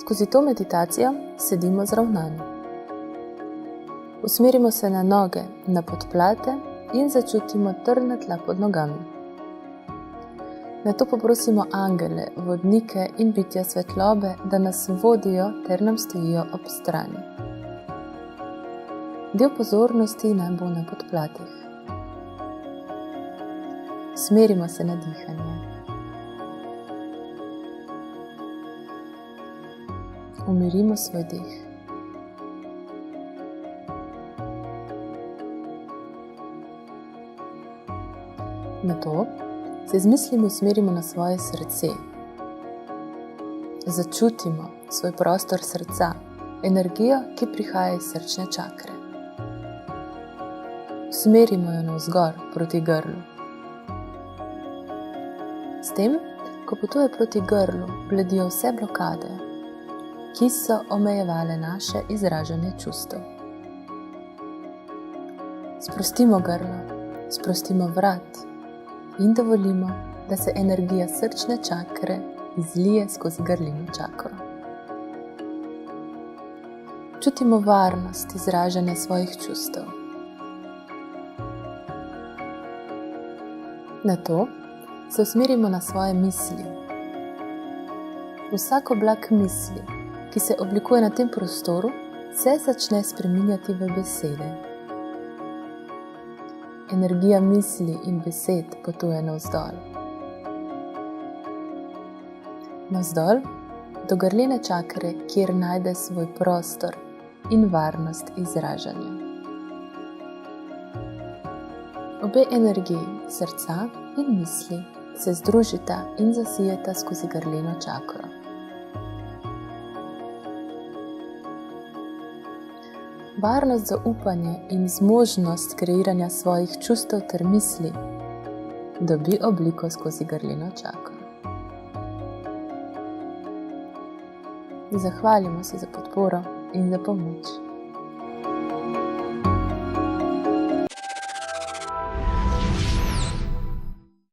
Skozi to meditacijo sedimo zravnani. Usmerimo se na noge, na podplate in začutimo trdna tla pod nogami. Nato poprosimo angele, vodnike in bitja svetlobe, da nas vodijo ter nam stojijo ob strani. Del pozornosti naj bo na podplatih. Usmerimo se na dihanje. Umirimo svoj dih. Nato se z mislimi usmerimo na svoje srce. Začutimo svoj prostor srca, energijo, ki prihaja iz srčne čakre. Usmerimo jo navzgor proti grlu. S tem, ko potuje proti grlu, bledijo vse blokade, ki so omejevale naše izražanje čustev. Sprostimo grlo, sprostimo vrat in dovolimo, da se energija srčne čakre izlije skozi grlino čakro. Čutimo varnost izražanja svojih čustev. Nato se usmerimo na svoje misli. Vsak oblak misli, ki se oblikuje na tem prostoru, se začne spreminjati v besede. Energija misli in besed potuje navzdol. Navzdol do grline čakre, kjer najde svoj prostor in varnost izražanja. Obe energiji, srca in misli, se združita in zasijeta skozi grlino čakro. Varnost, zaupanje in zmožnost kreiranja svojih čustev ter misli dobi obliko skozi grlino čakro. Zahvalimo se za podporo in za pomoč.